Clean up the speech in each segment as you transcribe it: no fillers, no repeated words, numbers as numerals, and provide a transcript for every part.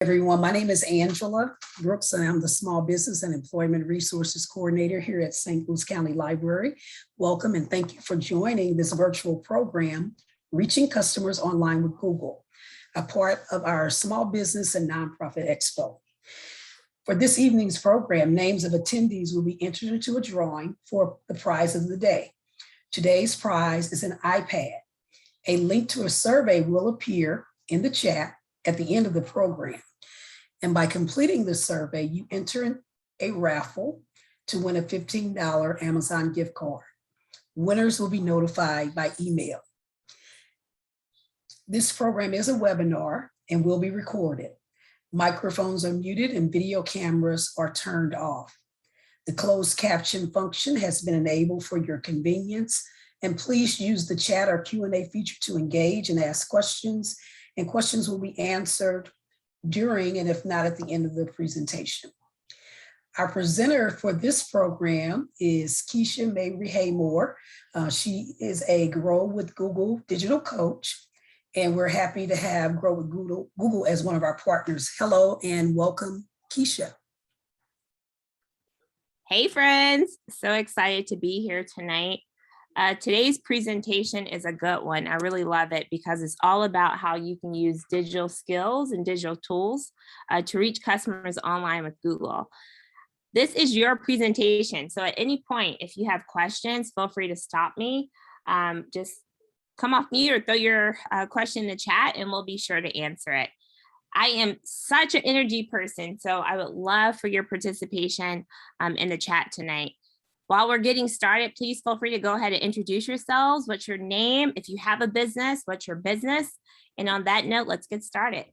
Everyone, my name is Angela Brooks, and I'm the Small Business and Employment Resources Coordinator here at St. Louis County Library. Welcome and thank you for joining this virtual program, Reaching Customers Online with Google, a part of our Small Business and Nonprofit Expo. For this evening's program, names of attendees will be entered into a drawing for the prize of the day. Today's prize is an iPad. A link to a survey will appear in the chat at the end of the program. And by completing the survey, you enter in a raffle to win a $15 Amazon gift card. Winners will be notified by email. This program is a webinar and will be recorded. Microphones are muted and video cameras are turned off. The closed caption function has been enabled for your convenience, and please use the chat or Q&A feature to engage and ask questions, and questions will be answered during and if not at the end of the presentation. Our presenter for this program is Keisha Mabry Haymore. She is a Grow with Google digital coach, and we're happy to have Grow with Google as one of our partners. Hello and welcome, Keisha. Hey friends, so excited to be here tonight. Today's presentation is a good one. I really love it because it's all about how you can use digital skills and digital tools to reach customers online with Google. This is your presentation. So at any point, if you have questions, feel free to stop me. Just come off mute or throw your question in the chat and we'll be sure to answer it. I am such an energy person, so I would love for your participation in the chat tonight. While we're getting started, please feel free to go ahead and introduce yourselves. What's your name? If you have a business, what's your business? And on that note, let's get started.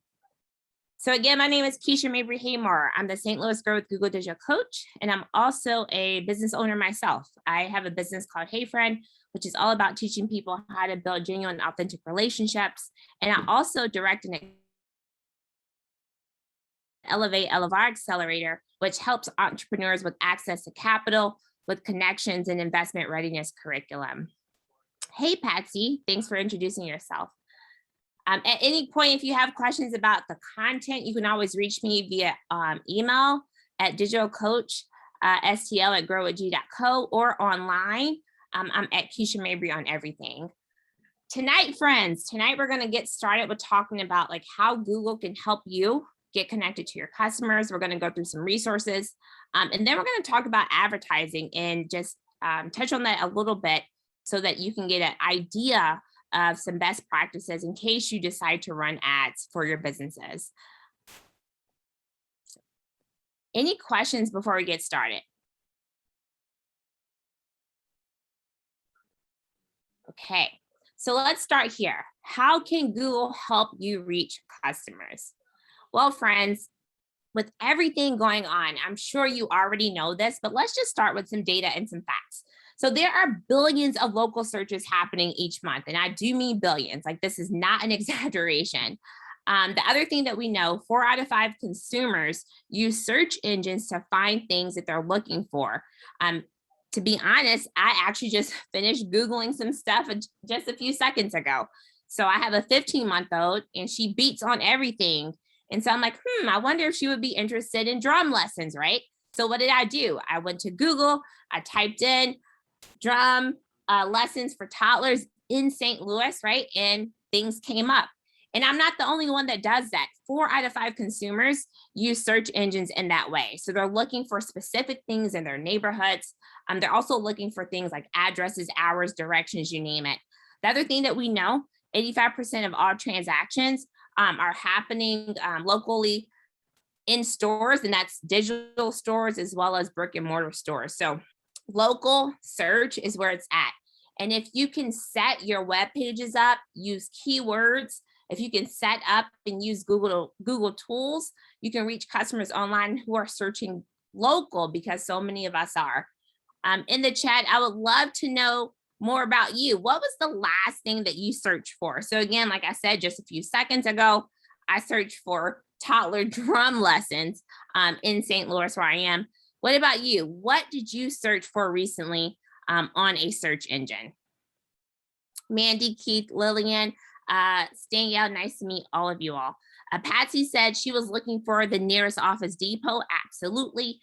So again, my name is Keisha Mabry Haymore. I'm the St. Louis Grow with Google Digital Coach, and I'm also a business owner myself. I have a business called Hey Friend, which is all about teaching people how to build genuine, authentic relationships. And I also direct an Elevate Elevar Accelerator, which helps entrepreneurs with access to capital, with connections and investment readiness curriculum. Hey, Patsy, thanks for introducing yourself. At any point, if you have questions about the content, you can always reach me via email at digitalcoach.stl@growwithg.co or online. I'm at Keisha Mabry on everything. Tonight, friends, we're gonna get started with talking about like how Google can help you get connected to your customers. We're gonna go through some resources. And then we're going to talk about advertising and just touch on that a little bit so that you can get an idea of some best practices in case you decide to run ads for your businesses. Any questions before we get started? Okay, so let's start here. How can Google help you reach customers? Well, friends, with everything going on, I'm sure you already know this, but let's just start with some data and some facts. So there are billions of local searches happening each month, and I do mean billions, like this is not an exaggeration. The other thing that we know, 4 out of 5 consumers use search engines to find things that they're looking for. To be honest, I actually just finished Googling some stuff just a few seconds ago. So I have a 15-month-old and she beats on everything. And so I'm like, I wonder if she would be interested in drum lessons, right? So what did I do? I went to Google, I typed in drum lessons for toddlers in St. Louis, right? And things came up. And I'm not the only one that does that. 4 out of 5 consumers use search engines in that way. So they're looking for specific things in their neighborhoods. They're also looking for things like addresses, hours, directions, you name it. The other thing that we know, 85% of all transactions are happening locally in stores, and that's digital stores as well as brick and mortar stores. So local search is where it's at. And if you can set your web pages up, use keywords, if you can set up and use Google tools, you can reach customers online who are searching local, because so many of us are. In the chat, I would love to know more about you. What was the last thing that you searched for? So again, like I said, just a few seconds ago, I searched for toddler drum lessons in St. Louis, where I am. What about you? What did you search for recently on a search engine? Mandy, Keith, Lillian, Stanielle, nice to meet all of you all. Patsy said she was looking for the nearest Office Depot. Absolutely.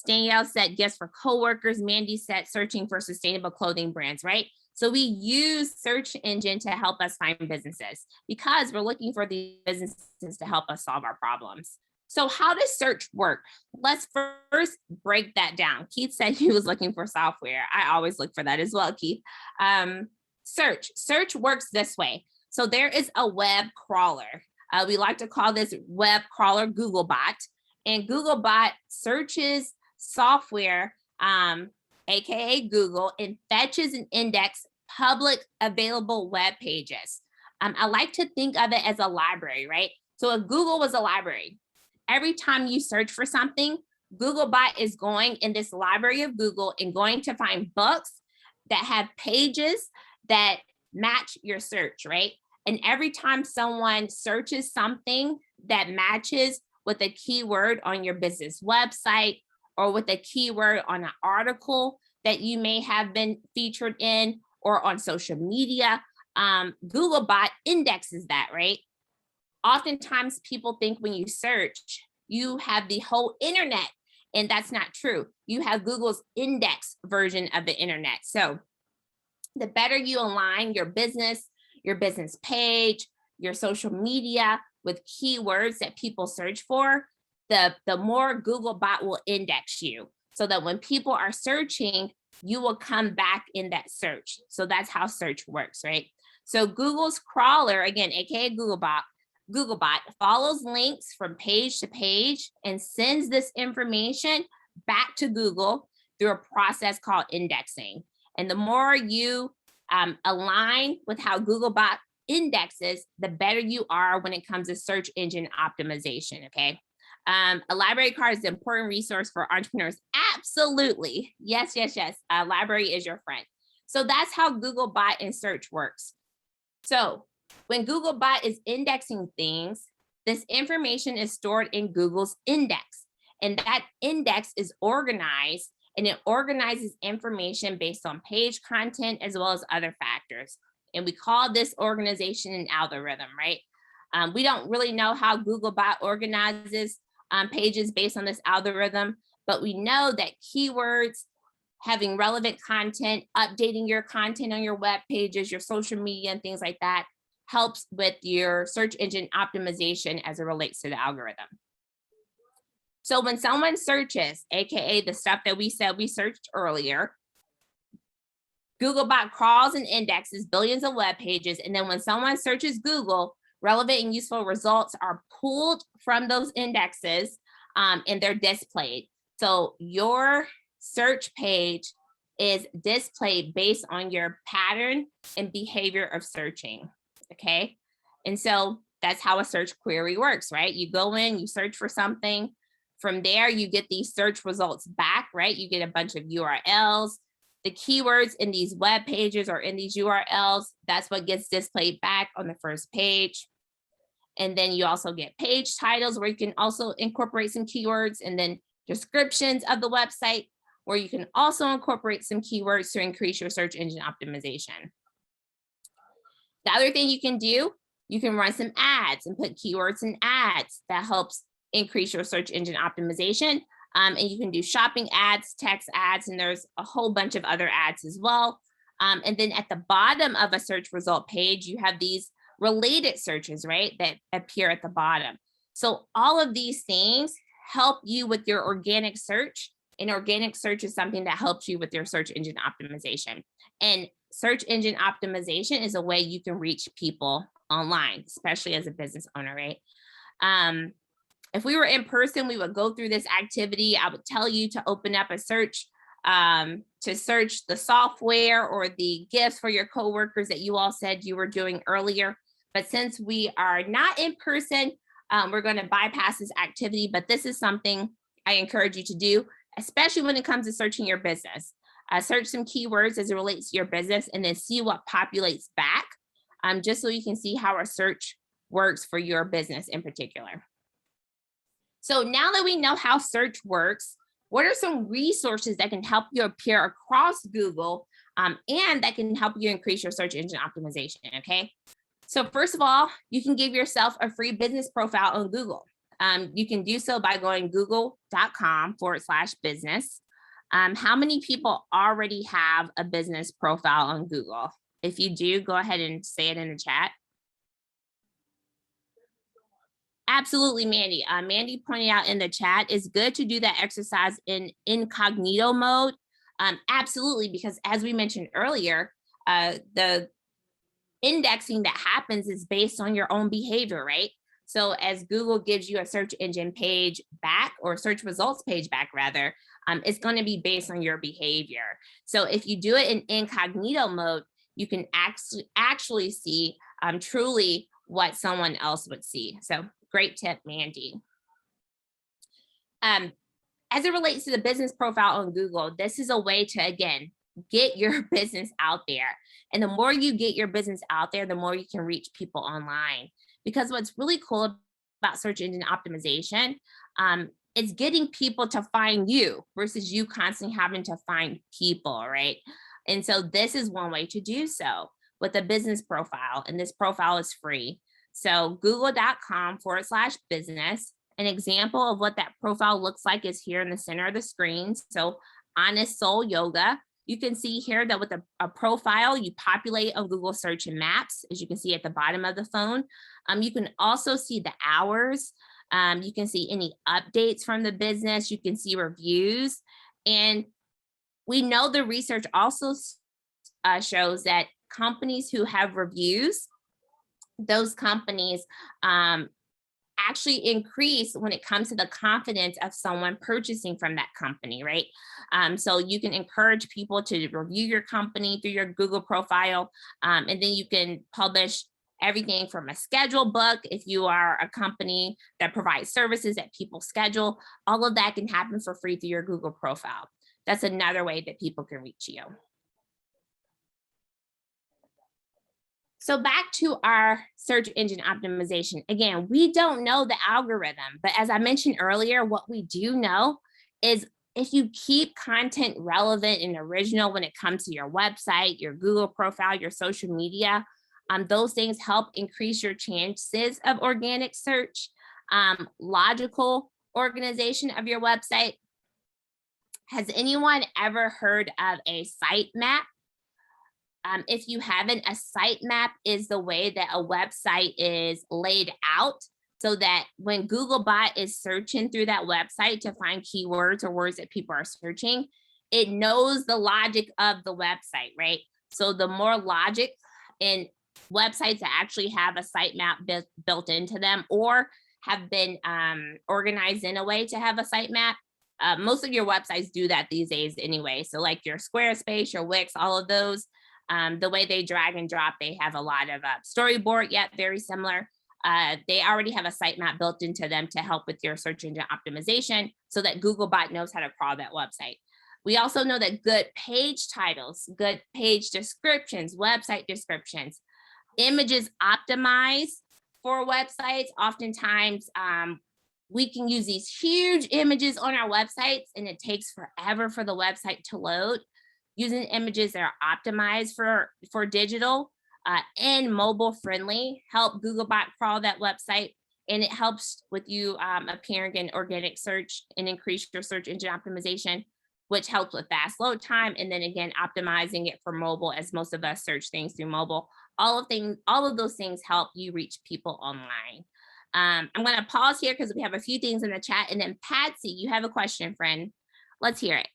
Danielle said, yes, for coworkers. Mandy said, searching for sustainable clothing brands, right? So we use search engine to help us find businesses because we're looking for these businesses to help us solve our problems. So how does search work? Let's first break that down. Keith said he was looking for software. I always look for that as well, Keith. Search works this way. So there is a web crawler. We like to call this web crawler Googlebot. And Googlebot searches software, AKA Google, and fetches and index public available web pages. I like to think of it as a library, right? So if Google was a library, every time you search for something, Googlebot is going in this library of Google and going to find books that have pages that match your search, right? And every time someone searches something that matches with a keyword on your business website or with a keyword on an article that you may have been featured in or on social media, Googlebot indexes that, right? Oftentimes people think when you search, you have the whole internet, and that's not true. You have Google's index version of the internet. So the better you align your business page, your social media with keywords that people search for, the more Googlebot will index you so that when people are searching, you will come back in that search. So that's how search works, right? So Google's crawler, again, AKA Googlebot, follows links from page to page and sends this information back to Google through a process called indexing. And the more you align with how Googlebot indexes, the better you are when it comes to search engine optimization, okay? A library card is an important resource for entrepreneurs. Absolutely. Yes, yes, yes. A library is your friend. So that's how Googlebot and search works. So when Googlebot is indexing things, this information is stored in Google's index. And that index is organized, and it organizes information based on page content as well as other factors. And we call this organization an algorithm, right? We don't really know how Googlebot organizes pages based on this algorithm, but we know that keywords, having relevant content, updating your content on your web pages, your social media and things like that helps with your search engine optimization as it relates to the algorithm. So when someone searches, AKA the stuff that we said we searched earlier, Googlebot crawls and indexes billions of web pages. And then when someone searches Google, relevant and useful results are pulled from those indexes and they're displayed. So your search page is displayed based on your pattern and behavior of searching, okay? And so that's how a search query works, right? You go in, you search for something. From there, you get these search results back, right? You get a bunch of URLs. The keywords in these web pages or in these URLs, that's what gets displayed back on the first page. And then you also get page titles where you can also incorporate some keywords, and then descriptions of the website where you can also incorporate some keywords to increase your search engine optimization. The other thing you can do, you can run some ads and put keywords in ads that helps increase your search engine optimization. And you can do shopping ads, text ads, and there's a whole bunch of other ads as well. And then at the bottom of a search result page, you have these related searches, right, that appear at the bottom. So all of these things help you with your organic search, and organic search is something that helps you with your search engine optimization. And search engine optimization is a way you can reach people online, especially as a business owner, right? If we were in person, we would go through this activity. I would tell you to open up a search to search the software or the gifts for your coworkers that you all said you were doing earlier. But since we are not in person, we're going to bypass this activity. But this is something I encourage you to do, especially when it comes to searching your business. Search some keywords as it relates to your business and then see what populates back, just so you can see how our search works for your business in particular. So now that we know how search works, what are some resources that can help you appear across Google and that can help you increase your search engine optimization, okay? So first of all, you can give yourself a free business profile on Google. You can do so by going google.com/business. How many people already have a business profile on Google? If you do, go ahead and say it in the chat. Absolutely, Mandy. Mandy pointed out in the chat, it's good to do that exercise in incognito mode. Absolutely, because as we mentioned earlier, the indexing that happens is based on your own behavior, right? So as Google gives you a search engine page back, or search results page back rather, it's going to be based on your behavior. So if you do it in incognito mode, you can actually see truly what someone else would see. So great tip, Mandy. As it relates to the business profile on Google, this is a way to, again, get your business out there. And the more you get your business out there, the more you can reach people online. Because what's really cool about search engine optimization is getting people to find you versus you constantly having to find people, right? And so this is one way to do so with a business profile. And this profile is free. So google.com/business. An example of what that profile looks like is here in the center of the screen. So Honest Soul Yoga. You can see here that with a profile, you populate on Google Search and Maps, as you can see at the bottom of the phone. You can also see the hours. You can see any updates from the business. You can see reviews. And we know the research also shows that companies who have reviews, those companies actually increase when it comes to the confidence of someone purchasing from that company, right? So you can encourage people to review your company through your Google profile, and then you can publish everything from a schedule book. If you are a company that provides services that people schedule, all of that can happen for free through your Google profile. That's another way that people can reach you. So back to our search engine optimization. Again, we don't know the algorithm, but as I mentioned earlier, what we do know is if you keep content relevant and original when it comes to your website, your Google profile, your social media, those things help increase your chances of organic search. Logical organization of your website. Has anyone ever heard of a sitemap? If you haven't, a sitemap is the way that a website is laid out so that when Googlebot is searching through that website to find keywords or words that people are searching, it knows the logic of the website, right? So the more logic in websites that actually have a sitemap built into them or have been organized in a way to have a sitemap, most of your websites do that these days anyway. So like your Squarespace, your Wix, all of those, the way they drag and drop, they have a lot of storyboard, yet very similar. They already have a sitemap built into them to help with your search engine optimization so that Googlebot knows how to crawl that website. We also know that good page titles, good page descriptions, website descriptions, images optimized for websites. Oftentimes, we can use these huge images on our websites and it takes forever for the website to load. Using images that are optimized for digital and mobile friendly help Googlebot crawl that website, and it helps with you appearing in organic search and increase your search engine optimization, which helps with fast load time. And then again, optimizing it for mobile, as most of us search things through mobile. All of those things help you reach people online. I'm going to pause here because we have a few things in the chat, and then Patsy, you have a question, friend. Let's hear it.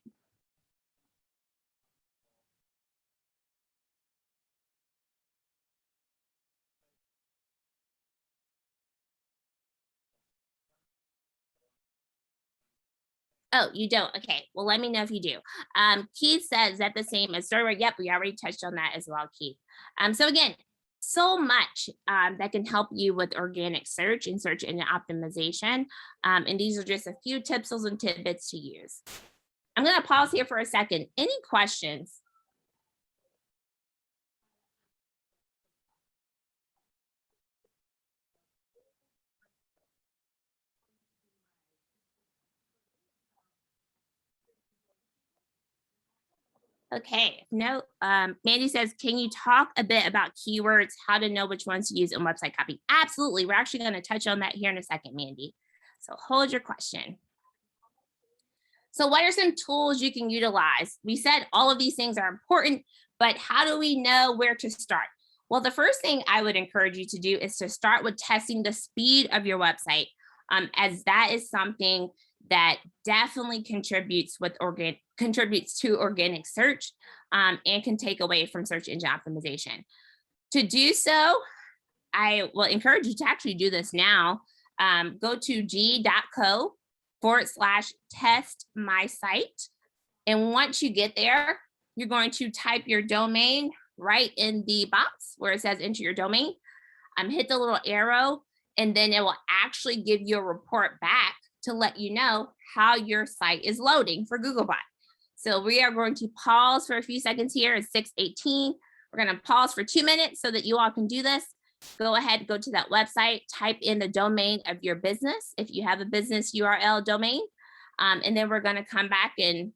Oh, you don't? Okay. Well, let me know if you do. Keith says that the same as server. Yep, we already touched on that as well, Keith. So again, so much that can help you with organic search and search engine optimization. And these are just a few tips and tidbits to use. I'm going to pause here for a second. Any questions? Okay, no, Mandy says, can you talk a bit about keywords, how to know which ones to use in website copy? Absolutely. We're actually going to touch on that here in a second, Mandy. So hold your question. So what are some tools you can utilize? We said all of these things are important, but how do we know where to start? Well, the first thing I would encourage you to do is to start with testing the speed of your website, as that is something that definitely contributes to organic search, and can take away from search engine optimization. To do so, I will encourage you to actually do this now. Go to g.co/test my site. And once you get there, you're going to type your domain right in the box where it says enter your domain. Hit the little arrow, and then it will actually give you a report back to let you know how your site is loading for Googlebot. So we are going to pause for a few seconds here. It's 6:18. We're going to pause for 2 minutes so that you all can do this. Go ahead, go to that website, type in the domain of your business if you have a business URL domain, and then we're going to come back and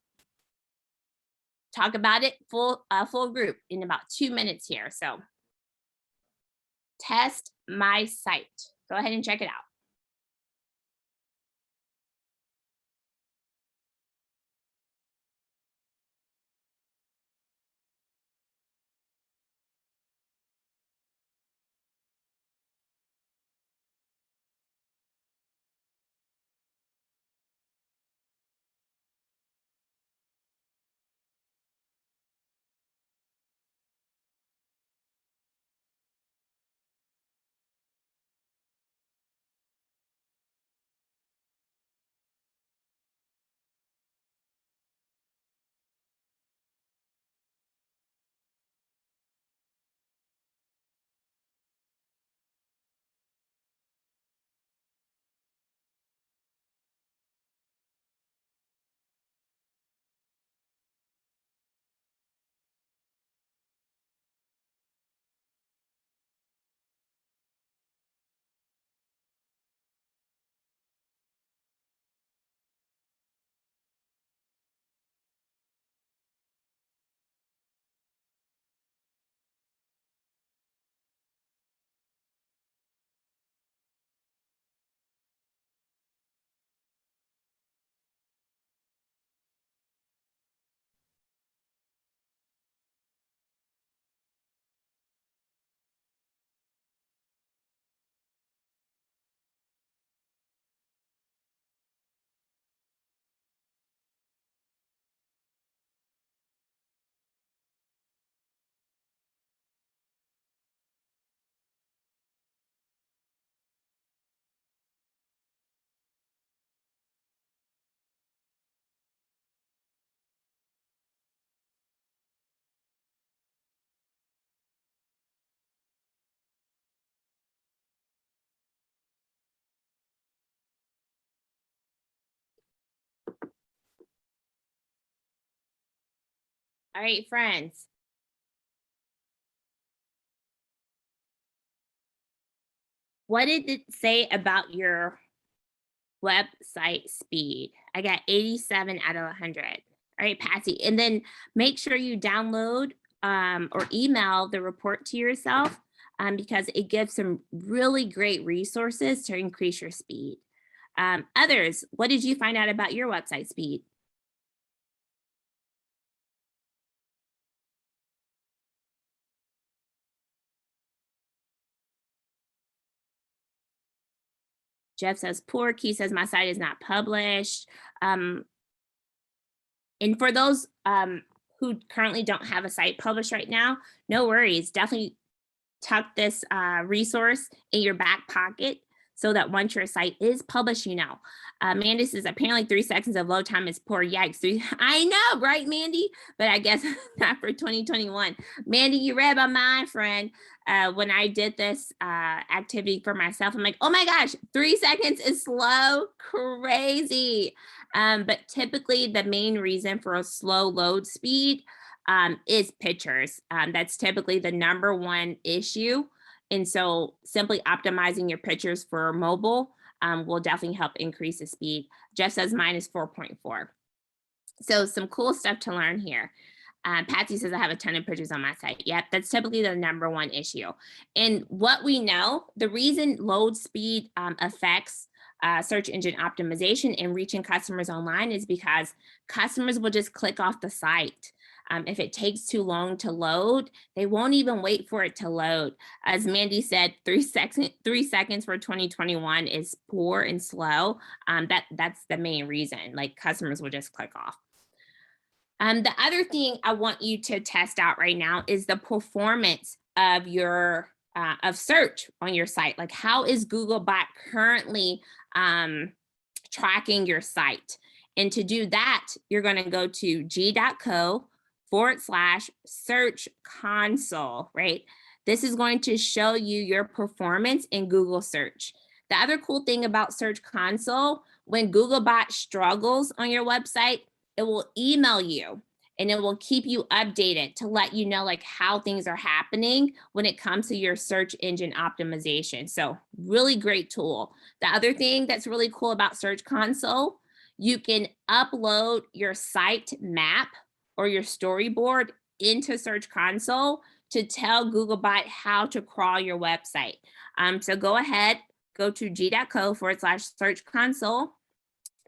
talk about it full group in about 2 minutes here. So test my site. Go ahead and check it out. All right, friends. What did it say about your website speed? I got 87 out of 100. All right, Patsy. And then make sure you download or email the report to yourself, because it gives some really great resources to increase your speed. Others, what did you find out about your website speed? Jeff says poor. Key says my site is not published. And for those who currently don't have a site published right now, no worries. Definitely tuck this resource in your back pocket so that once your site is published, you know. Mandy says apparently 3 seconds of load time is poor. Yikes. I know, right, Mandy? But I guess not for 2021. Mandy, you read my mind, friend. When I did this activity for myself, I'm like, oh my gosh, 3 seconds is slow, crazy. But typically the main reason for a slow load speed is pictures. That's typically the number one issue. And so simply optimizing your pictures for mobile will definitely help increase the speed. Jeff says mine is 4.4. So some cool stuff to learn here. Patsy says I have a ton of pictures on my site. Yep, that's typically the number one issue. And what we know, the reason load speed affects search engine optimization and reaching customers online is because customers will just click off the site. If it takes too long to load, they won't even wait for it to load. As Mandy said, 3 seconds for 2021 is poor and slow. That's the main reason. Like customers will just click off. The other thing I want you to test out right now is the performance of your of search on your site. Like, how is Googlebot currently tracking your site? And to do that, you're going to go to g.co/search console, right? This is going to show you your performance in Google search. The other cool thing about Search Console, when Googlebot struggles on your website, it will email you and it will keep you updated to let you know like how things are happening when it comes to your search engine optimization. So really great tool. The other thing that's really cool about Search Console, you can upload your site map or your storyboard into Search Console to tell Googlebot how to crawl your website. So go ahead, go to g.co/search console.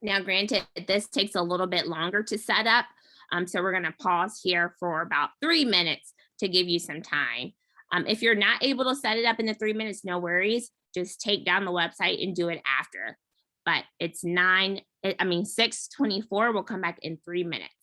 Now, granted, this takes a little bit longer to set up. So we're going to pause here for about 3 minutes to give you some time. If you're not able to set it up in the 3 minutes, no worries. Just take down the website and do it after. But it's 6:24. We'll come back in 3 minutes.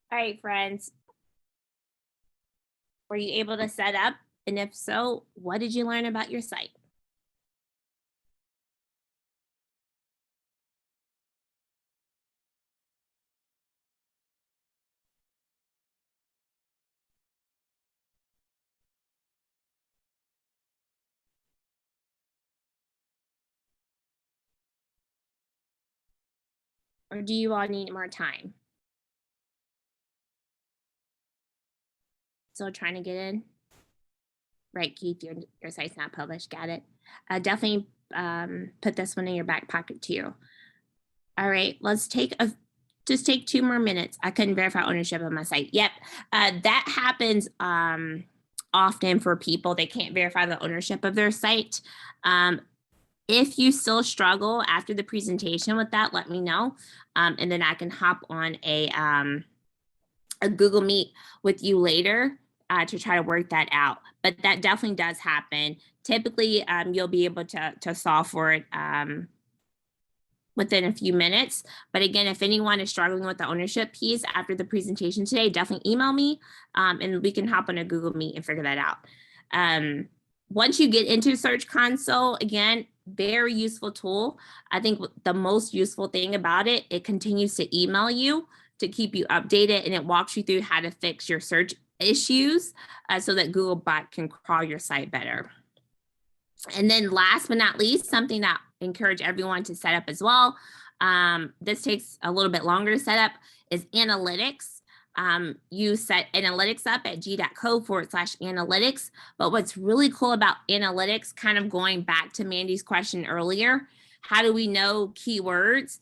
All right, friends. Were you able to set up? And if so, what did you learn about your site? Or do you all need more time? Still trying to get in. Right, Keith, your site's not published. Got it. Definitely put this one in your back pocket too. All right, let's just take 2 more minutes. I couldn't verify ownership of my site. Yep, that happens often for people. They can't verify the ownership of their site. If you still struggle after the presentation with that, let me know, and then I can hop on a Google Meet with you later to try to work that out. But that definitely does happen. Typically, you'll be able to solve for it within a few minutes. But again, if anyone is struggling with the ownership piece after the presentation today, definitely email me and we can hop on a Google Meet and figure that out. Once you get into Search Console, again, very useful tool. I think the most useful thing about it, it continues to email you to keep you updated, and it walks you through how to fix your search issues so that Googlebot can crawl your site better. And then last but not least, something that I encourage everyone to set up as well, this takes a little bit longer to set up, is analytics. You set analytics up at g.co/analytics. But what's really cool about analytics, kind of going back to Mandy's question earlier, how do we know keywords?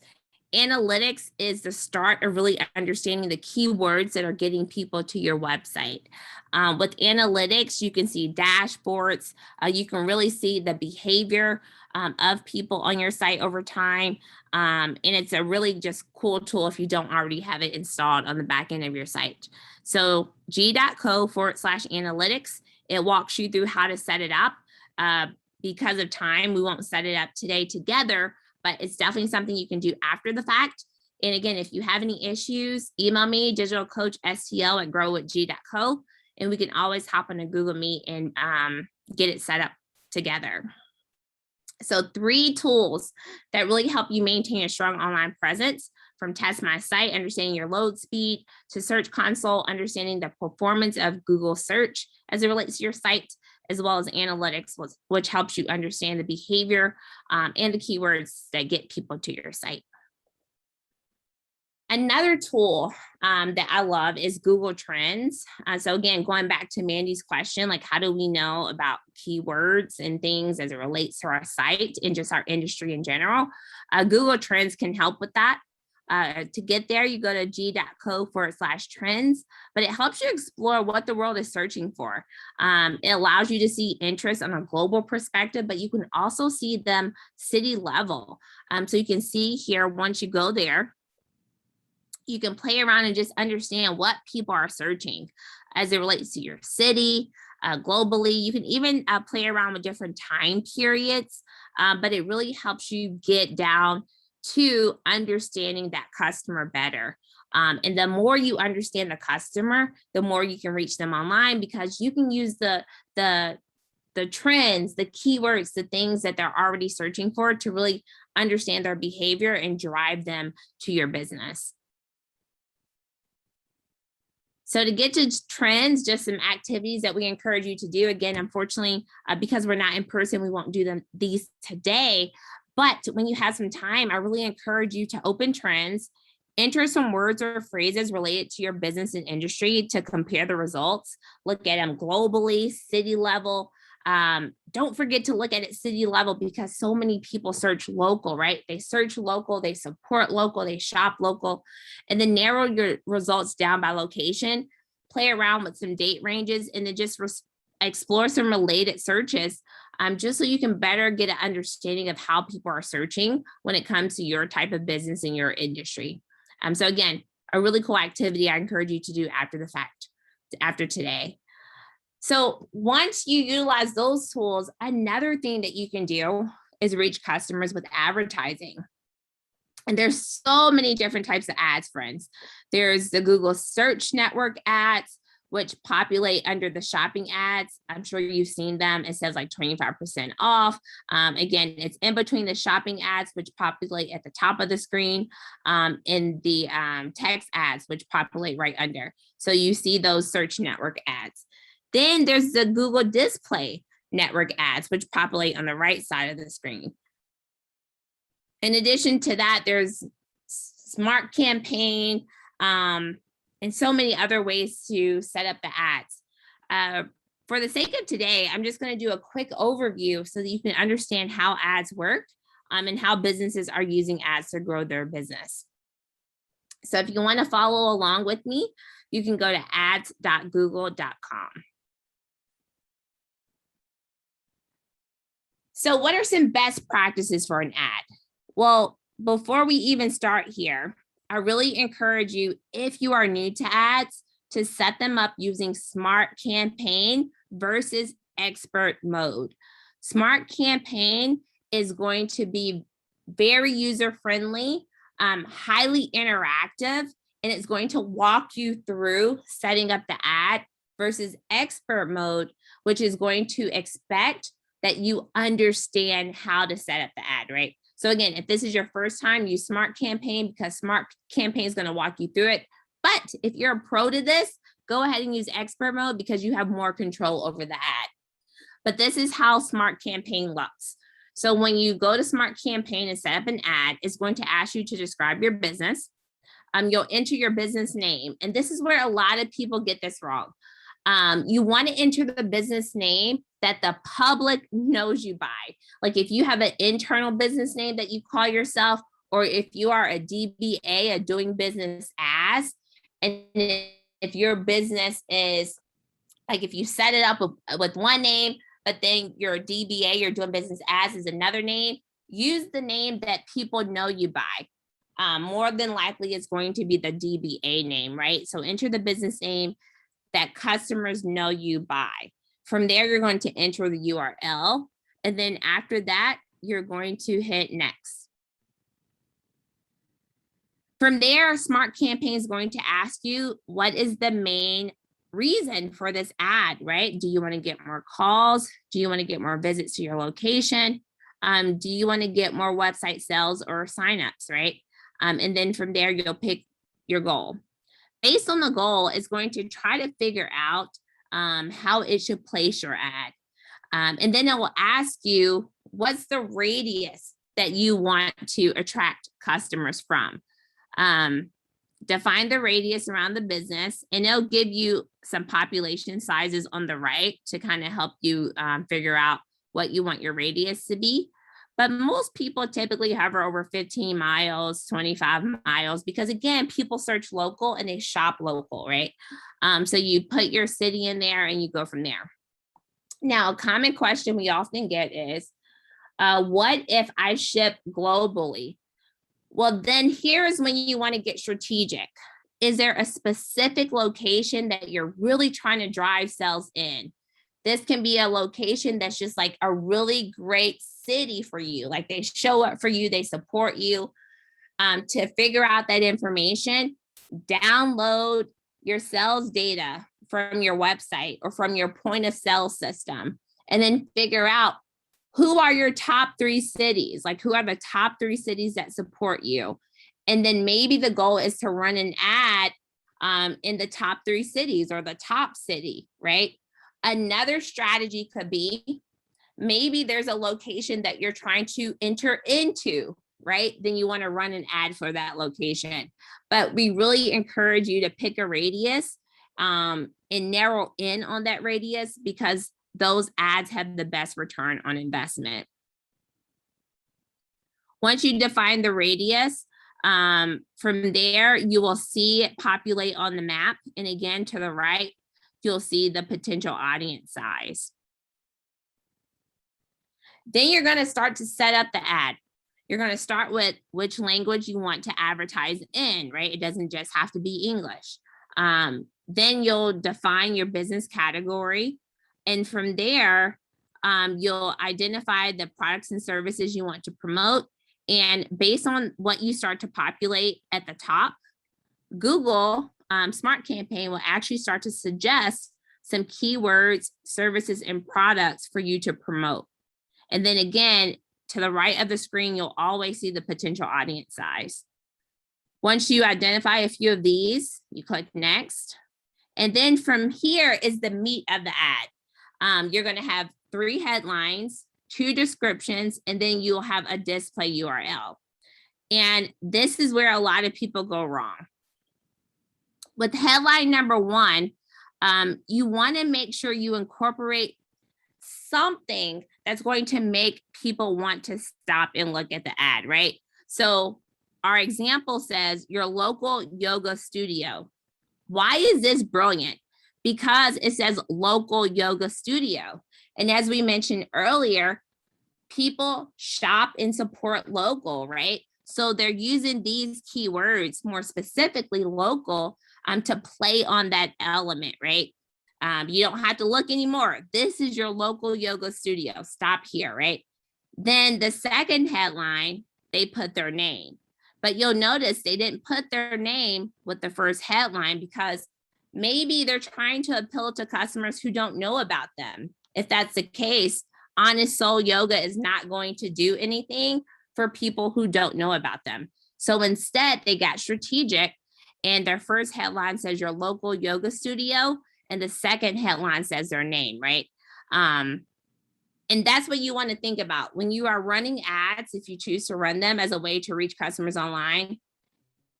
Analytics is the start of really understanding the keywords that are getting people to your website. With analytics, you can see dashboards. You can really see the behavior of people on your site over time. And it's a really just cool tool if you don't already have it installed on the back end of your site. So g.co/analytics, it walks you through how to set it up. Because of time, we won't set it up today together, but it's definitely something you can do after the fact. And again, if you have any issues, email me, digitalcoachstl@growwithg.co, and we can always hop on a Google Meet and get it set up together. So 3 tools that really help you maintain a strong online presence, from Test My Site, understanding your load speed, to Search Console, understanding the performance of Google search as it relates to your site, as well as analytics, which helps you understand the behavior and the keywords that get people to your site. Another tool that I love is Google Trends. So again, going back to Mandy's question, like how do we know about keywords and things as it relates to our site and just our industry in general? Google Trends can help with that. To get there, you go to g.co/trends, but it helps you explore what the world is searching for. It allows you to see interests on a global perspective, but you can also see them city level. So you can see here, once you go there, you can play around and just understand what people are searching as it relates to your city, globally. You can even play around with different time periods, but it really helps you get down to understanding that customer better. And the more you understand the customer, the more you can reach them online, because you can use the trends, the keywords, the things that they're already searching for to really understand their behavior and drive them to your business. So to get to trends, just some activities that we encourage you to do. Again, unfortunately, because we're not in person, we won't do these today. But when you have some time, I really encourage you to open Trends, enter some words or phrases related to your business and industry to compare the results. Look at them globally, city level. Don't forget to look at it city level, because so many people search local, right? They search local, they support local, they shop local, and then narrow your results down by location. Play around with some date ranges, and then just explore some related searches, just so you can better get an understanding of how people are searching when it comes to your type of business in your industry. So again, a really cool activity I encourage you to do after the fact, after today. So once you utilize those tools, another thing that you can do is reach customers with advertising. And there's so many different types of ads, friends. There's the Google Search Network ads, which populate under the shopping ads. I'm sure you've seen them. It says like 25% off. Again, it's in between the shopping ads, which populate at the top of the screen, and the text ads, which populate right under. So you see those search network ads. Then there's the Google Display Network ads, which populate on the right side of the screen. In addition to that, there's Smart Campaign, and so many other ways to set up the ads. Uh, for the sake of today, I'm just going to do a quick overview so that you can understand how ads work and how businesses are using ads to grow their business. So if you want to follow along with me, you can go to ads.google.com. So what are some best practices for an ad? Well, before we even start here, I really encourage you, if you are new to ads, to set them up using Smart Campaign versus Expert Mode. Smart Campaign is going to be very user-friendly, highly interactive, and it's going to walk you through setting up the ad versus Expert Mode, which is going to expect that you understand how to set up the ad, right? So again, if this is your first time, use Smart Campaign because Smart Campaign is going to walk you through it. But if you're a pro to this, go ahead and use Expert Mode because you have more control over the ad. But this is how Smart Campaign looks. So when you go to Smart Campaign and set up an ad, it's going to ask you to describe your business. You'll enter your business name. And this is where a lot of people get this wrong. You want to enter the business name that the public knows you by. Like if you have an internal business name that you call yourself, or if you are a DBA, a doing business as, and if your business is like, if you set it up with one name, but then your DBA, you're doing business as is another name, use the name that people know you by. More than likely it's going to be the DBA name, right? So enter the business name that customers know you by. From there, you're going to enter the URL. And then after that, you're going to hit next. From there, Smart Campaign is going to ask you, what is the main reason for this ad, right? Do you want to get more calls? Do you want to get more visits to your location? Do you want to get more website sales or signups, right? And then from there, you'll pick your goal. Based on the goal, it's going to try to figure out how it should place your ad. And then it will ask you, what's the radius that you want to attract customers from? Define the radius around the business, and it'll give you some population sizes on the right to kind of help you figure out what you want your radius to be. But most people typically hover over 15 miles, 25 miles, because again, people search local and they shop local, right? So you put your city in there and you go from there. Now, a common question we often get is, what if I ship globally? Well, then here's when you want to get strategic. Is there a specific location that you're really trying to drive sales in? This can be a location that's just like a really great city for you. Like they show up for you, they support you. To figure out that information, download your sales data from your website or from your point of sale system, and then figure out who are your top 3 cities, like who are the top 3 cities that support you. And then maybe the goal is to run an ad in the top 3 cities or the top city, right? Another strategy could be, maybe there's a location that you're trying to enter into, right? Then you want to run an ad for that location. But we really encourage you to pick a radius and narrow in on that radius because those ads have the best return on investment. Once you define the radius, from there, you will see it populate on the map. And again, to the right, you'll see the potential audience size. Then you're going to start to set up the ad. You're going to start with which language you want to advertise in, right? It doesn't just have to be English. Then you'll define your business category. And from there, you'll identify the products and services you want to promote. And based on what you start to populate at the top, Google Smart Campaign will actually start to suggest some keywords, services, and products for you to promote. And then again, to the right of the screen, you'll always see the potential audience size. Once you identify a few of these, you click next. And then from here is the meat of the ad. You're going to have 3 headlines, 2 descriptions, and then you'll have a display URL. And this is where a lot of people go wrong. With headline number 1, You want to make sure you incorporate something that's going to make people want to stop and look at the ad, right? So our example says your local yoga studio. Why is this brilliant? Because it says local yoga studio. And as we mentioned earlier, people shop and support local, right? So they're using these keywords, more specifically local, to play on that element, right? You don't have to look anymore. This is your local yoga studio. Stop here, right? Then the second headline, they put their name. But you'll notice they didn't put their name with the first headline because maybe they're trying to appeal to customers who don't know about them. If that's the case, Honest Soul Yoga is not going to do anything for people who don't know about them. So instead, they got strategic, and their first headline says your local yoga studio, and the second headline says their name, right? And that's what you want to think about when you are running ads, if you choose to run them as a way to reach customers online.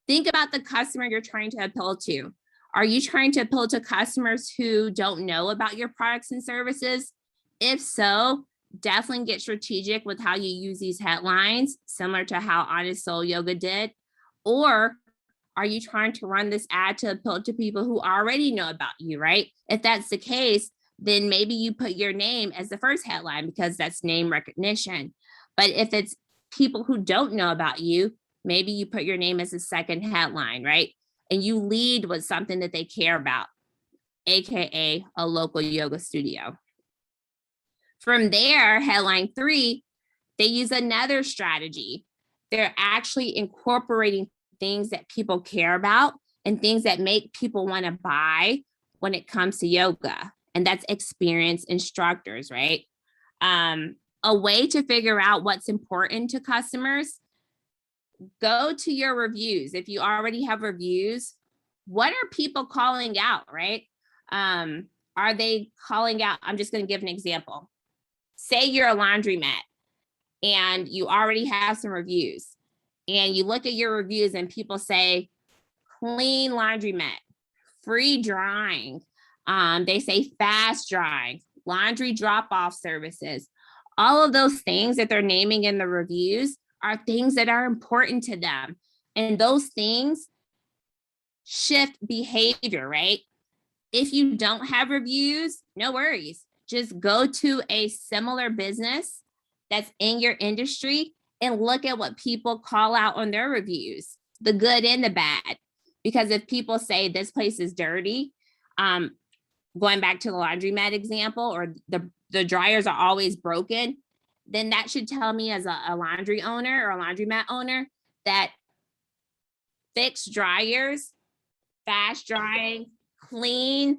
Think about the customer you're trying to appeal to. Are you trying to appeal to customers who don't know about your products and services? If so, definitely get strategic with how you use these headlines, similar to how Honest Soul Yoga did. Or are you trying to run this ad to appeal to people who already know about you, right? If that's the case, then maybe you put your name as the first headline because that's name recognition. But if it's people who don't know about you, maybe you put your name as the second headline, right? And you lead with something that they care about, AKA a local yoga studio. From there, headline 3, they use another strategy. They're actually incorporating things that people care about and things that make people want to buy when it comes to yoga. And that's experienced instructors, right? A way to figure out what's important to customers, go to your reviews. If you already have reviews, what are people calling out, right? Are they calling out? I'm just going to give an example. Say you're a laundromat and you already have some reviews, and you look at your reviews and people say, clean laundromat, free drying. They say fast drying, laundry drop-off services. All of those things that they're naming in the reviews are things that are important to them. And those things shift behavior, right? If you don't have reviews, no worries. Just go to a similar business that's in your industry and look at what people call out on their reviews, the good and the bad. Because if people say this place is dirty, going back to the laundromat example, or the dryers are always broken, then that should tell me as a laundry owner or a laundromat owner that fixed dryers, fast drying, clean,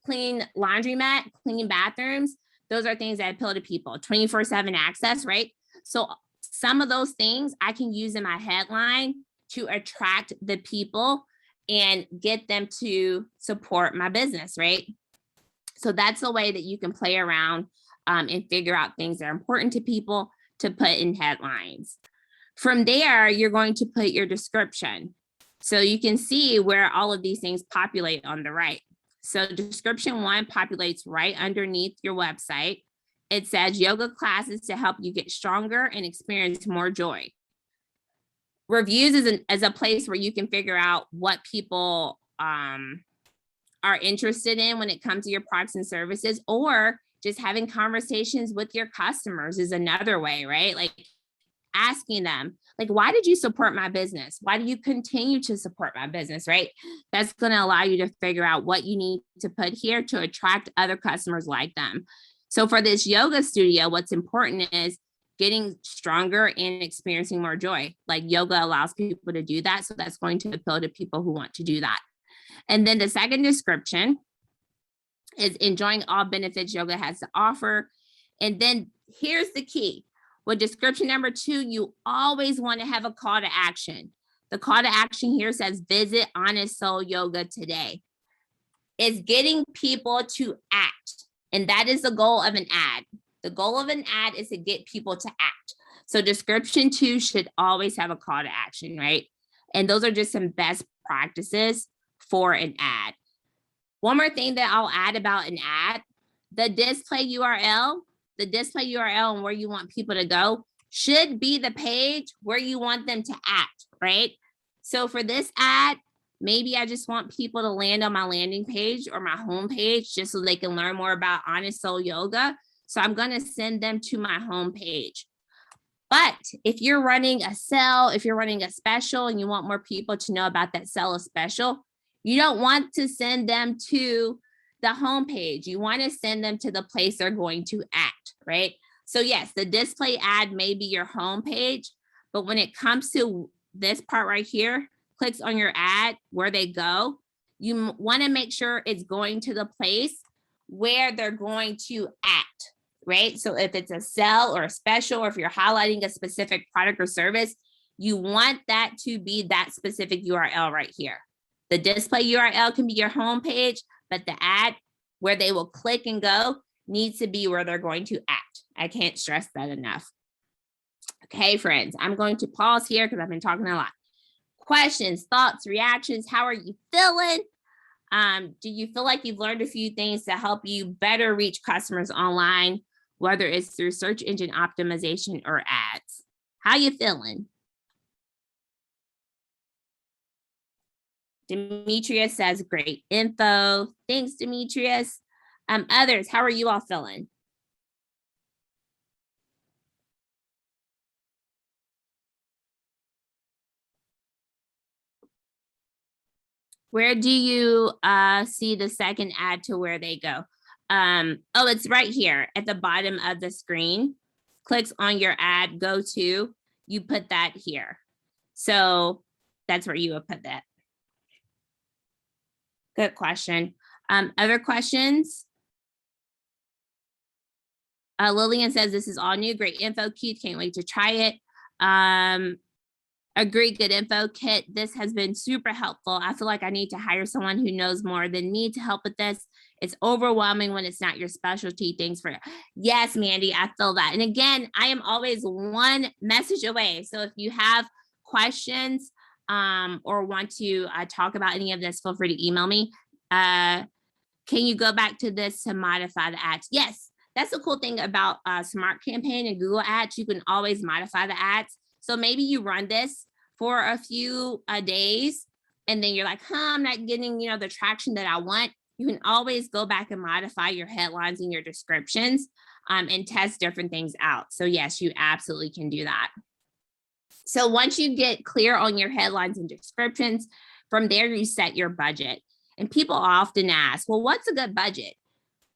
clean laundromat, clean bathrooms, those are things that appeal to people. 24/7 access, right? So some of those things I can use in my headline to attract the people and get them to support my business, right? So that's the way that you can play around and figure out things that are important to people to put in headlines. From there, you're going to put your description. So you can see where all of these things populate on the right. So description 1 populates right underneath your website. It says yoga classes to help you get stronger and experience more joy. Reviews is a place where you can figure out what people are interested in when it comes to your products and services, or just having conversations with your customers is another way, right? Like asking them, like, why did you support my business? Why do you continue to support my business, right? That's going to allow you to figure out what you need to put here to attract other customers like them. So for this yoga studio, what's important is getting stronger and experiencing more joy. Like yoga allows people to do that. So that's going to appeal to people who want to do that. And then the second description is enjoying all benefits yoga has to offer. And then here's the key. With description number 2, you always want to have a call to action. The call to action here says visit Honest Soul Yoga today. It's getting people to act. And that is the goal of an ad. The goal of an ad is to get people to act. So description 2 should always have a call to action, right? And those are just some best practices for an ad. One more thing that I'll add about an ad, the display URL and where you want people to go should be the page where you want them to act, right? So for this ad, maybe I just want people to land on my landing page or my home page just so they can learn more about Honest Soul Yoga. So I'm going to send them to my home page. But if you're running a sale, if you're running a special and you want more people to know about that sale or special, you don't want to send them to the homepage. You want to send them to the place they're going to act, right? So yes, the display ad may be your homepage, but when it comes to this part right here, clicks on your ad, where they go, you want to make sure it's going to the place where they're going to act, right? So if it's a sale or a special, or if you're highlighting a specific product or service, you want that to be that specific URL right here. The display URL can be your homepage, but the ad where they will click and go needs to be where they're going to act. I can't stress that enough. Okay, friends, I'm going to pause here because I've been talking a lot. Questions, thoughts, reactions, how are you feeling? Do you feel like you've learned a few things to help you better reach customers online, whether it's through search engine optimization or ads? How you feeling? Demetrius says great info. Thanks, Demetrius. Others, how are you all feeling? Where do you see the second ad to where they go? Oh, it's right here at the bottom of the screen. Clicks on your ad, go to, you put that here. So that's where you would put that. Good question. Other questions? Lillian says this is all new, great info. Keith, can't wait to try it. Agree, good info. Kit, this has been super helpful. I feel like I need to hire someone who knows more than me to help with this. It's overwhelming when it's not your specialty. Thanks for, yes, Mandy, I feel that. And again, I am always one message away. So if you have questions or want to talk about any of this, feel free to email me. Can you go back to this to modify the ads? Yes, that's the cool thing about Smart Campaign and Google Ads. You can always modify the ads. So maybe you run this for a few days and then you're like, I'm not getting, the traction that I want. You can always go back and modify your headlines and your descriptions and test different things out. So yes, you absolutely can do that. So once you get clear on your headlines and descriptions, from there you set your budget. And people often ask, well, what's a good budget?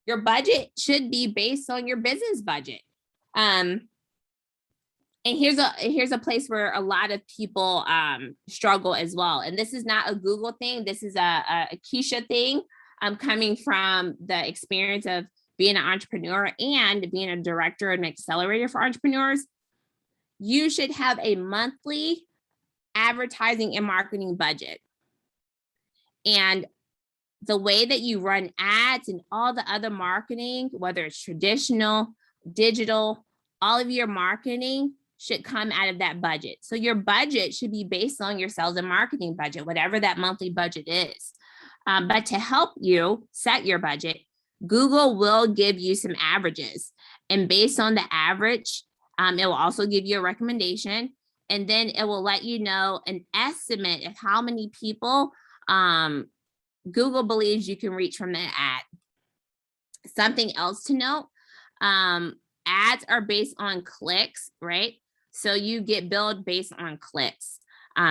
Your budget should be based on your business budget. And here's a place where a lot of people struggle as well. And this is not a Google thing. This is a Keisha thing coming from the experience of being an entrepreneur and being a director and accelerator for entrepreneurs. You should have a monthly advertising and marketing budget. And the way that you run ads and all the other marketing, whether it's traditional, digital, all of your marketing should come out of that budget. So your budget should be based on your sales and marketing budget, whatever that monthly budget is. But to help you set your budget, Google will give you some averages. And based on the average, it will also give you a recommendation. And then it will let you know an estimate of how many people Google believes you can reach from that ad. Something else to note, ads are based on clicks, right? So you get billed based on clicks.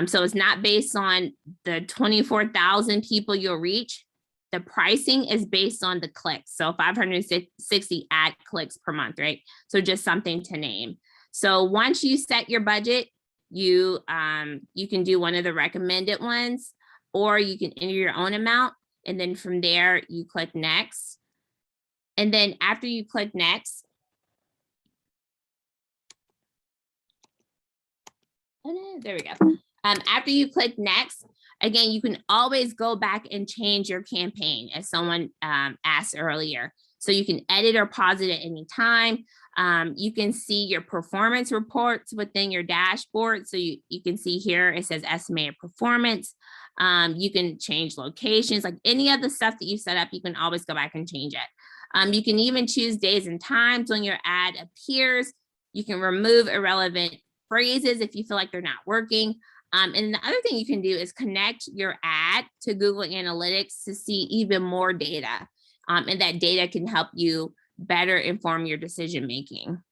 So it's not based on the 24,000 people you'll reach. The pricing is based on the clicks. So 560 ad clicks per month, right? So just something to name. So once you set your budget, you can do one of the recommended ones, or you can enter your own amount. And then from there, you click next. And then after you click next, there we go. After you click next, again, you can always go back and change your campaign, as someone asked earlier. So you can edit or pause it at any time. You can see your performance reports within your dashboard. So you can see here, it says estimated performance. You can change locations, like any of the stuff that you set up, you can always go back and change it. You can even choose days and times when your ad appears. You can remove irrelevant phrases if you feel like they're not working. And the other thing you can do is connect your ad to Google Analytics to see even more data. And that data can help you better inform your decision making.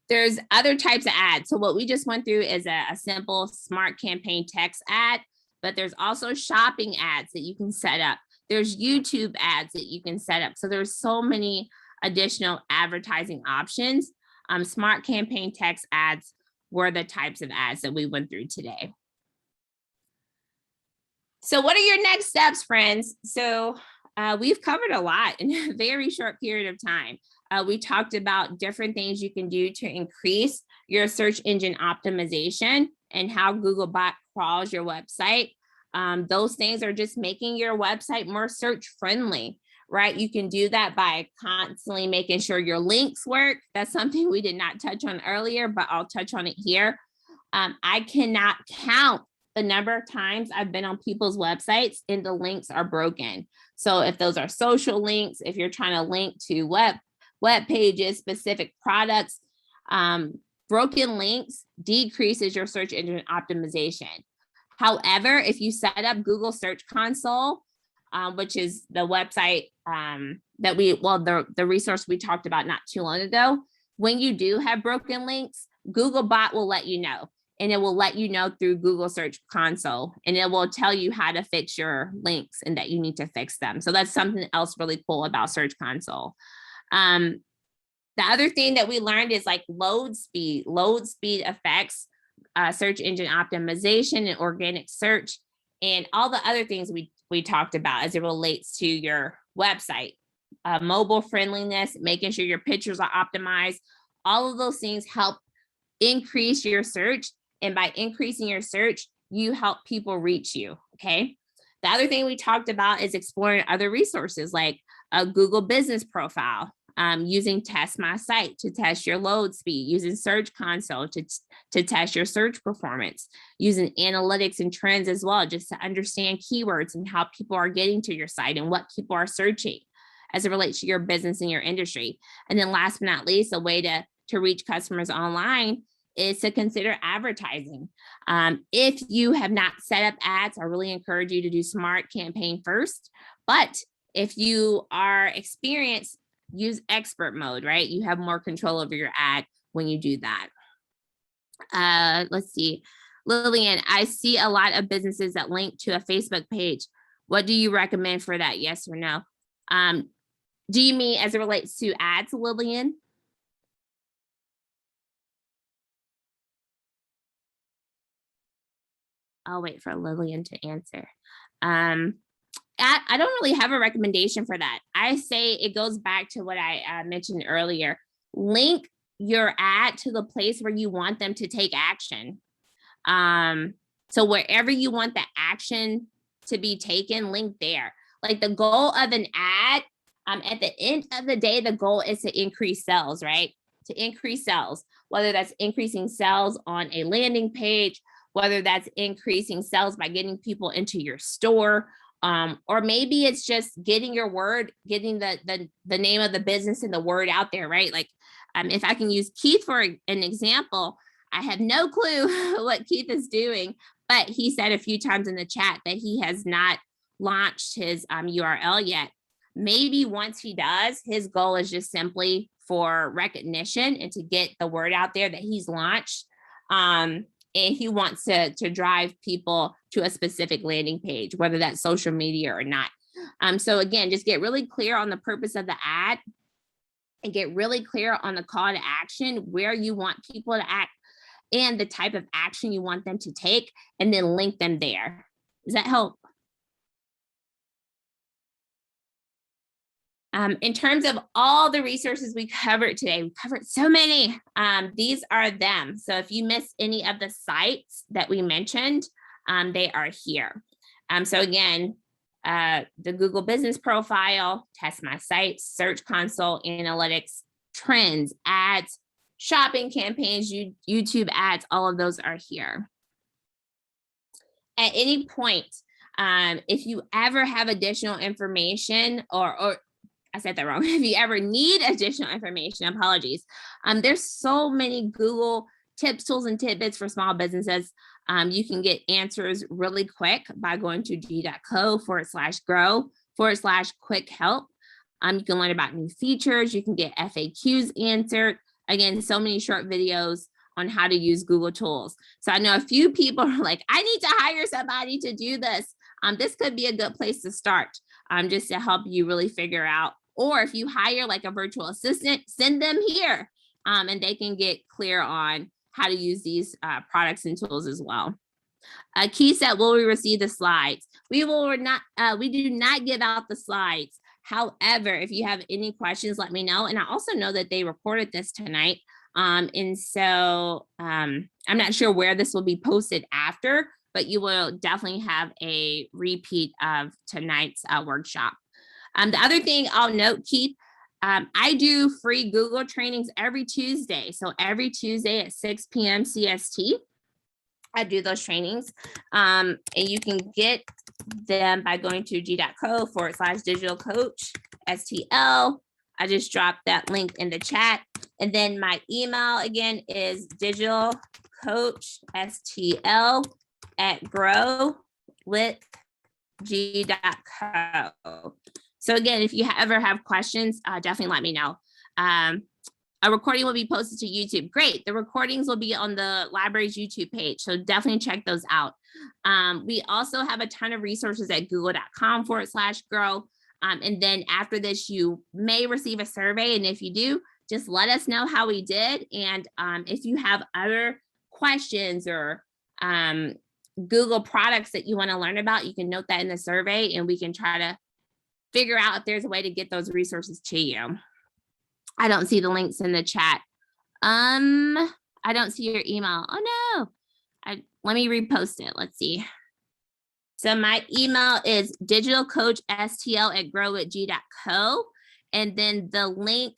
There's other types of ads. So what we just went through is a simple smart campaign text ad, but there's also shopping ads that you can set up. There's YouTube ads that you can set up. So there's so many additional advertising options. Smart campaign text ads were the types of ads that we went through today. So what are your next steps, friends? So we've covered a lot in a very short period of time. We talked about different things you can do to increase your search engine optimization and how Googlebot crawls your website. Those things are just making your website more search friendly, right? You can do that by constantly making sure your links work. That's something we did not touch on earlier, but I'll touch on it here. I cannot count the number of times I've been on people's websites and the links are broken. So if those are social links, if you're trying to link to web pages, specific products, broken links decreases your search engine optimization. However, if you set up Google Search Console, which is the website that the resource we talked about not too long ago, when you do have broken links, Googlebot will let you know. And it will let you know through Google Search Console, and it will tell you how to fix your links and that you need to fix them. So that's something else really cool about Search Console. The other thing that we learned is like load speed. Load speed affects search engine optimization and organic search and all the other things we talked about as it relates to your website. Mobile friendliness, making sure your pictures are optimized. All of those things help increase your search. And by increasing your search, you help people reach you, okay? The other thing we talked about is exploring other resources like a Google Business Profile, using Test My Site to test your load speed, using Search Console to test your search performance, using analytics and trends as well, just to understand keywords and how people are getting to your site and what people are searching as it relates to your business and your industry. And then last but not least, a way to reach customers online is to consider advertising. If you have not set up ads, I really encourage you to do Smart Campaign first. But if you are experienced, use expert mode, right? You have more control over your ad when you do that. Let's see. Lillian, I see a lot of businesses that link to a Facebook page. What do you recommend for that? Yes or no? Do you mean as it relates to ads, Lillian? I'll wait for Lillian to answer. I don't really have a recommendation for that. I say it goes back to what I mentioned earlier. Link your ad to the place where you want them to take action. So wherever you want the action to be taken, link there. Like the goal of an ad, at the end of the day, the goal is to increase sales, right? To increase sales, whether that's increasing sales on a landing page, whether that's increasing sales by getting people into your store, or maybe it's just getting your word, getting the name of the business and the word out there, right? Like if I can use Keith for an example, I have no clue what Keith is doing, but he said a few times in the chat that he has not launched his URL yet. Maybe once he does, his goal is just simply for recognition and to get the word out there that he's launched. And he wants to drive people to a specific landing page, whether that's social media or not. So again, just get really clear on the purpose of the ad and get really clear on the call to action, where you want people to act and the type of action you want them to take, and then link them there. Does that help? In terms of all the resources we covered today, we covered so many. These are them. So if you missed any of the sites that we mentioned, they are here. So again, the Google business profile, test my site, search console, analytics, trends, ads, shopping campaigns, YouTube ads, all of those are here. At any point, if you ever have additional information or I said that wrong. If you ever need additional information, apologies. There's so many Google tips, tools, and tidbits for small businesses. You can get answers really quick by going to g.co/grow/quick help. You can learn about new features. You can get FAQs answered. Again, so many short videos on how to use Google tools. So I know a few people are like, I need to hire somebody to do this. This could be a good place to start, just to help you really figure out. Or if you hire like a virtual assistant, send them here, and they can get clear on how to use these products and tools as well. Key said, will we receive the slides? We will not. We do not give out the slides. However, if you have any questions, let me know. And I also know that they recorded this tonight. And so I'm not sure where this will be posted after, but you will definitely have a repeat of tonight's workshop. The other thing I'll note, Keith, I do free Google trainings every Tuesday. So every Tuesday at 6 p.m. CST, I do those trainings. And you can get them by going to g.co/digital coach STL. I just dropped that link in the chat. And then my email again is digitalcoach@growwithg.co. So again, if you ever have questions, definitely let me know. A recording will be posted to YouTube. Great. The recordings will be on the library's YouTube page. So definitely check those out. We also have a ton of resources at google.com/grow. And then after this, you may receive a survey. And if you do, just let us know how we did. And if you have other questions or Google products that you want to learn about, you can note that in the survey and we can try to figure out if there's a way to get those resources to you. I don't see the links in the chat. I don't see your email. Oh no. Let me repost it. Let's see. So my email is digitalcoachstl@growwithg.co. And then the link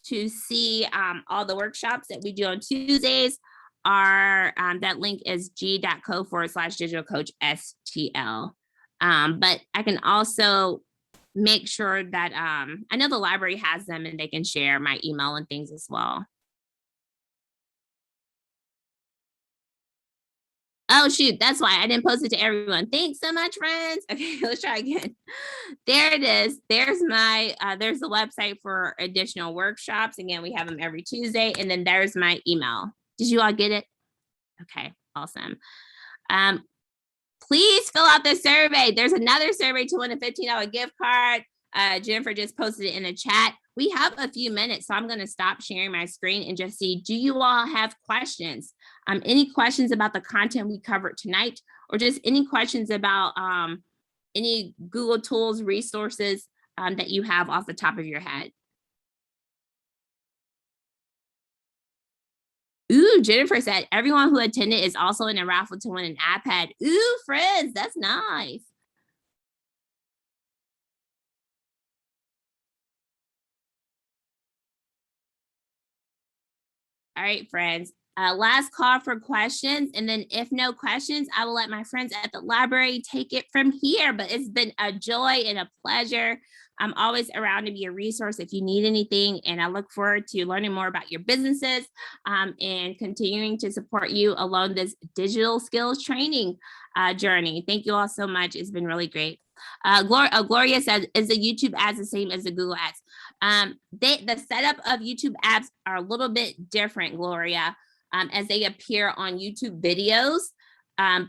to see all the workshops that we do on Tuesdays are, that link is g.co/digitalcoachstl. But I can also make sure that, I know the library has them and they can share my email and things as well. Oh shoot, that's why I didn't post it to everyone. Thanks so much, friends. Okay, let's try again. There it is. There's my, there's the website for additional workshops. Again, we have them every Tuesday. And then there's my email. Did you all get it? Okay, awesome. Please fill out the survey. There's another survey to win a $15 gift card. Jennifer just posted it in the chat. We have a few minutes, so I'm going to stop sharing my screen and just see, do you all have questions? Any questions about the content we covered tonight, or just any questions about any Google tools, resources that you have off the top of your head? Ooh, Jennifer said, everyone who attended is also in a raffle to win an iPad. Ooh, friends, that's nice. All right, friends. Last call for questions. And then if no questions, I will let my friends at the library take it from here. But it's been a joy and a pleasure. I'm always around to be a resource if you need anything. And I look forward to learning more about your businesses and continuing to support you along this digital skills training journey. Thank you all so much. It's been really great. Gloria says, is the YouTube ads the same as the Google ads? The setup of YouTube ads are a little bit different, Gloria. As they appear on YouTube videos,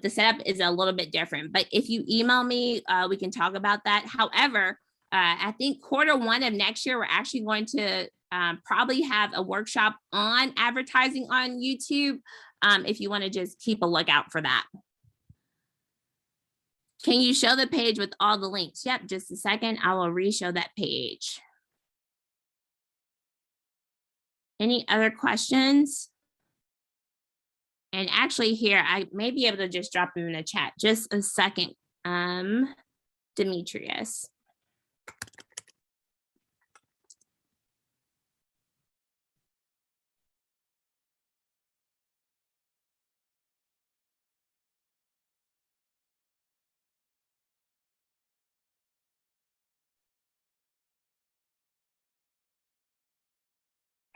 the setup is a little bit different. But if you email me, we can talk about that. However, I think Q1 of next year, we're actually going to probably have a workshop on advertising on YouTube, if you want to just keep a lookout for that. Can you show the page with all the links? Yep, just a second. I will re-show that page. Any other questions? And actually here, I may be able to just drop them in the chat. Just a second. Demetrius.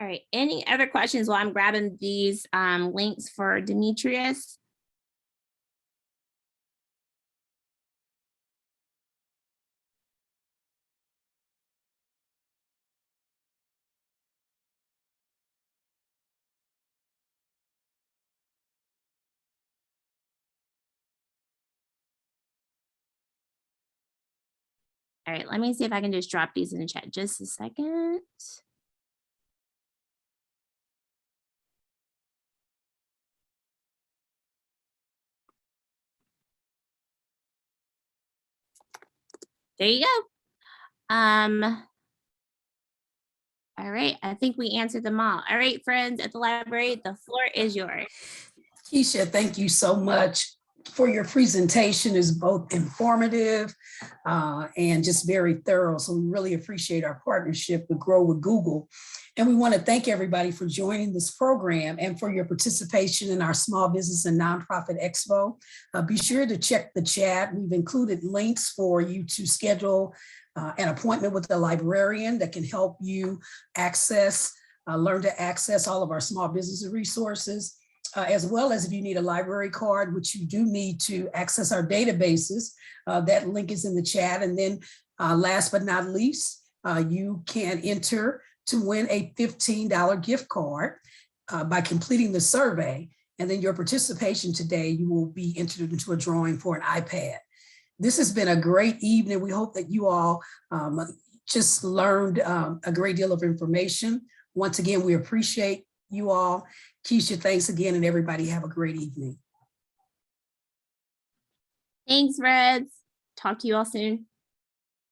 All right, any other questions while I'm grabbing these links for Demetrius? All right, let me see if I can just drop these in the chat just a second. There you go. All right, I think we answered them all. All right, friends at the library, the floor is yours. Keisha, thank you so much for your presentation. Is both informative and just very thorough. So we really appreciate our partnership with Grow with Google. And we want to thank everybody for joining this program and for your participation in our Small Business and Nonprofit Expo. Be sure to check the chat. We've included links for you to schedule an appointment with a librarian that can help you learn to access all of our small business resources, as well as if you need a library card, which you do need to access our databases. That link is in the chat. And then last but not least, you can enter to win a $15 gift card by completing the survey. And then your participation today, you will be entered into a drawing for an iPad. This has been a great evening. We hope that you all just learned a great deal of information. Once again, we appreciate you all. Keisha, thanks again, and everybody have a great evening. Thanks, Reds. Talk to you all soon.